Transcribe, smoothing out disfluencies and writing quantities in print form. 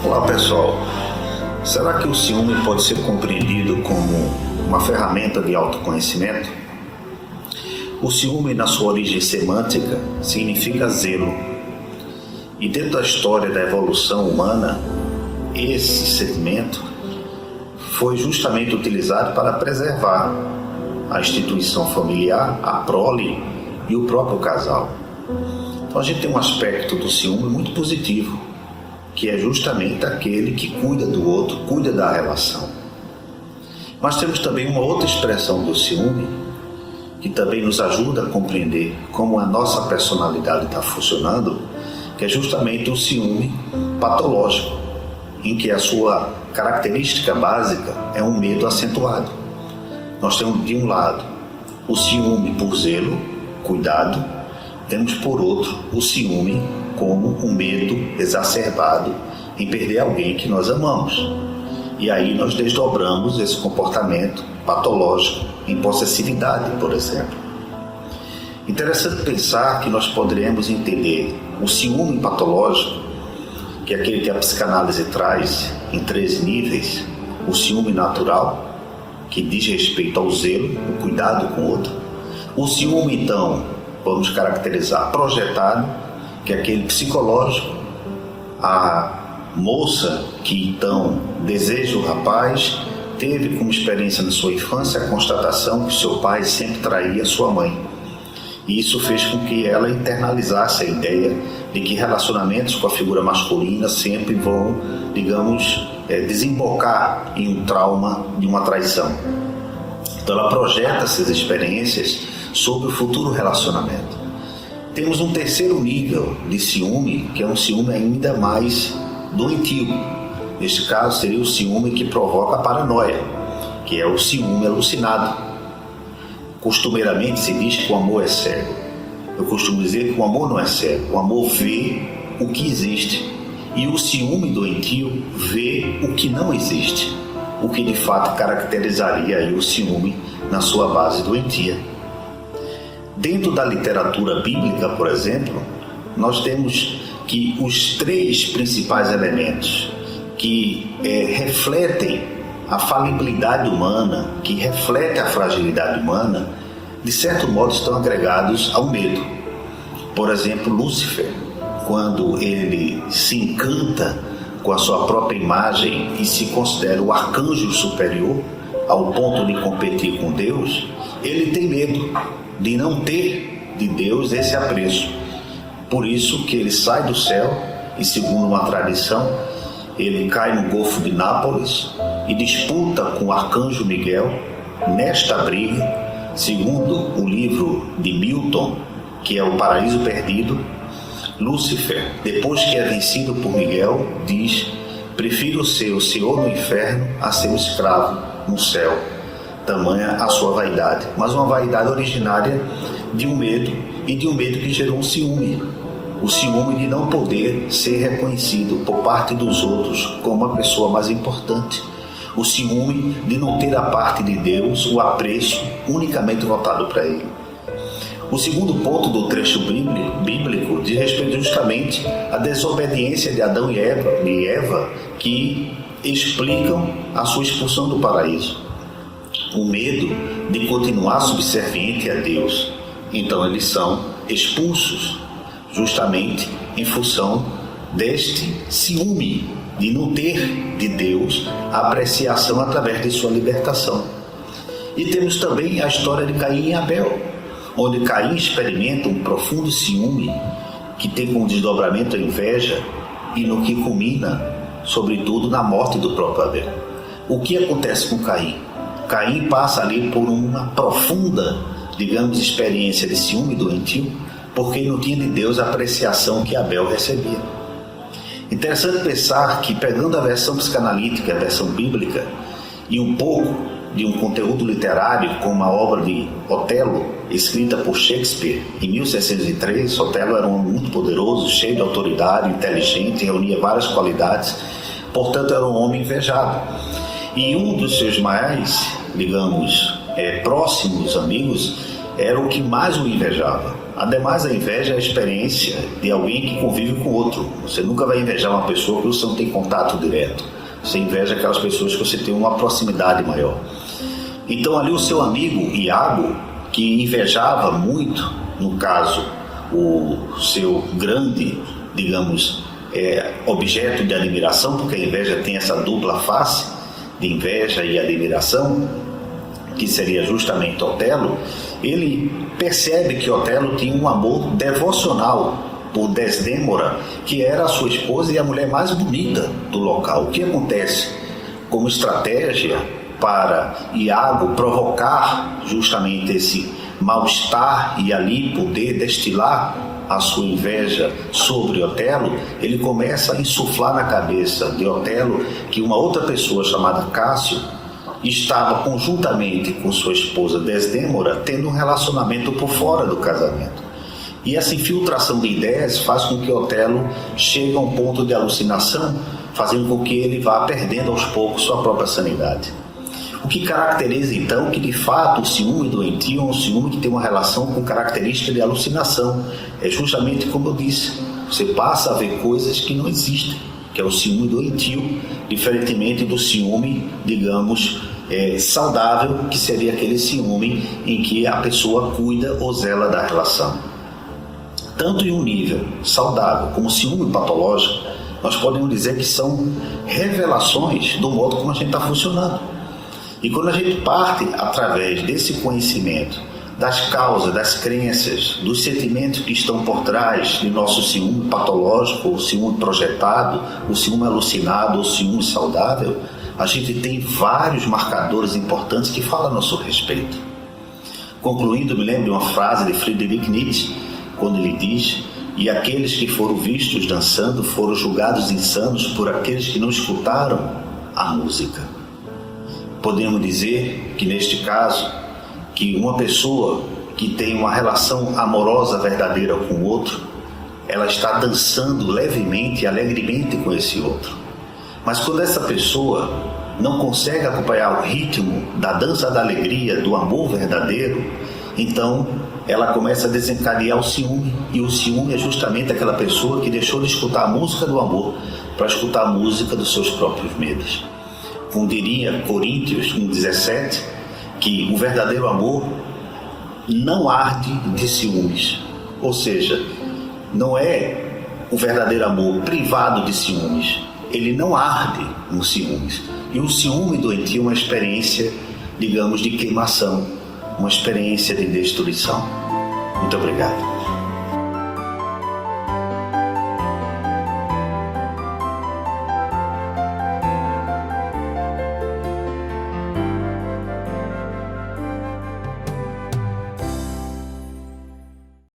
Olá pessoal, será que o ciúme pode ser compreendido como uma ferramenta de autoconhecimento? O ciúme, na sua origem semântica, significa zelo. E dentro da história da evolução humana, esse sentimento foi justamente utilizado para preservar a instituição familiar, a prole e o próprio casal. Então a gente tem um aspecto do ciúme muito positivo, que é justamente aquele que cuida do outro, cuida da relação. Mas temos também uma outra expressão do ciúme, que também nos ajuda a compreender como a nossa personalidade está funcionando, que é justamente o ciúme patológico, em que a sua característica básica é um medo acentuado. Nós temos de um lado o ciúme por zelo, cuidado, temos por outro o ciúme como um medo exacerbado em perder alguém que nós amamos. E aí nós desdobramos esse comportamento patológico em possessividade, por exemplo. Interessante pensar que nós poderemos entender o ciúme patológico, que é aquele que a psicanálise traz em 3 níveis: o ciúme natural, que diz respeito ao zelo, o cuidado com o outro; o ciúme, então, vamos caracterizar projetado, que é aquele psicológico, a moça que então deseja o rapaz, teve como experiência na sua infância a constatação que seu pai sempre traía sua mãe. E isso fez com que ela internalizasse a ideia de que relacionamentos com a figura masculina sempre vão, digamos, desembocar em um trauma de uma traição. Então ela projeta essas experiências sobre o futuro relacionamento. Temos um terceiro nível de ciúme, que é um ciúme ainda mais doentio. Neste caso seria o ciúme que provoca a paranoia, que é o ciúme alucinado. Costumeiramente se diz que o amor é cego. Eu costumo dizer que o amor não é cego, o amor vê o que existe. E o ciúme doentio vê o que não existe, o que de fato caracterizaria aí o ciúme na sua base doentia. Dentro da literatura bíblica, por exemplo, nós temos que os 3 principais elementos que refletem a falibilidade humana, que refletem a fragilidade humana, de certo modo estão agregados ao medo. Por exemplo, Lúcifer, quando ele se encanta com a sua própria imagem e se considera o arcanjo superior, ao ponto de competir com Deus, ele tem medo de não ter de Deus esse apreço. Por isso que ele sai do céu e, segundo uma tradição, ele cai no Golfo de Nápoles e disputa com o arcanjo Miguel. Nesta briga, segundo o livro de Milton, que é o Paraíso Perdido, Lúcifer, depois que é vencido por Miguel, diz: prefiro ser o senhor no inferno a ser o escravo no céu. Tamanha a sua vaidade, mas uma vaidade originária de um medo, e de um medo que gerou um ciúme. O ciúme de não poder ser reconhecido por parte dos outros como uma pessoa mais importante. O ciúme de não ter da parte de Deus o apreço unicamente voltado para Ele. O segundo ponto do trecho bíblico diz respeito justamente à desobediência de Adão e Eva, que explicam a sua expulsão do paraíso. O medo de continuar subserviente a Deus. Então eles são expulsos justamente em função deste ciúme de não ter de Deus a apreciação através de sua libertação. E temos também a história de Caim e Abel, onde Caim experimenta um profundo ciúme que tem como desdobramento a inveja e no que culmina, sobretudo, na morte do próprio Abel. O que acontece com Caim? Caim passa ali por uma profunda, digamos, experiência de ciúme doentio, porque não tinha de Deus a apreciação que Abel recebia. Interessante pensar que, pegando a versão psicanalítica, a versão bíblica, e um pouco de um conteúdo literário, como a obra de Otelo, escrita por Shakespeare em 1603, Otelo era um homem muito poderoso, cheio de autoridade, inteligente, reunia várias qualidades, portanto era um homem invejado. E um dos seus mais, digamos, próximos amigos era o que mais o invejava. Ademais, a inveja é a experiência de alguém que convive com outro. Você nunca vai invejar uma pessoa que você não tem contato direto. Você inveja aquelas pessoas que você tem uma proximidade maior. Então ali o seu amigo Iago, que invejava muito, no caso, o seu grande, digamos, objeto de admiração, porque a inveja tem essa dupla face de inveja e admiração, que seria justamente Otelo. Ele percebe que Otelo tinha um amor devocional por Desdémona, que era a sua esposa e a mulher mais bonita do local. O que acontece como estratégia para Iago provocar justamente esse mal-estar e ali poder destilar a sua inveja sobre Otelo? Ele começa a insuflar na cabeça de Otelo que uma outra pessoa chamada Cássio estava conjuntamente com sua esposa Desdémona tendo um relacionamento por fora do casamento. E essa infiltração de ideias faz com que Otelo chegue a um ponto de alucinação, fazendo com que ele vá perdendo aos poucos sua própria sanidade. O que caracteriza então que de fato o ciúme doentio é um ciúme que tem uma relação com característica de alucinação. É justamente como eu disse, você passa a ver coisas que não existem, que é o ciúme doentio, diferentemente do ciúme, digamos, saudável, que seria aquele ciúme em que a pessoa cuida ou zela da relação. Tanto em um nível saudável como ciúme patológico, nós podemos dizer que são revelações do modo como a gente está funcionando. E quando a gente parte através desse conhecimento das causas, das crenças, dos sentimentos que estão por trás de nosso ciúme patológico, o ciúme projetado, o ciúme alucinado, o ciúme saudável, a gente tem vários marcadores importantes que falam a nosso respeito. Concluindo, me lembro de uma frase de Friedrich Nietzsche, quando ele diz: "E aqueles que foram vistos dançando foram julgados insanos por aqueles que não escutaram a música." Podemos dizer que neste caso, que uma pessoa que tem uma relação amorosa verdadeira com o outro, ela está dançando levemente e alegremente com esse outro. Mas quando essa pessoa não consegue acompanhar o ritmo da dança da alegria, do amor verdadeiro, então ela começa a desencadear o ciúme. E o ciúme é justamente aquela pessoa que deixou de escutar a música do amor para escutar a música dos seus próprios medos. Como diria Coríntios 1,17, que o verdadeiro amor não arde de ciúmes. Ou seja, não é o verdadeiro amor privado de ciúmes. Ele não arde nos ciúmes. E o ciúme doentio é uma experiência, digamos, de queimação, uma experiência de destruição. Muito obrigado.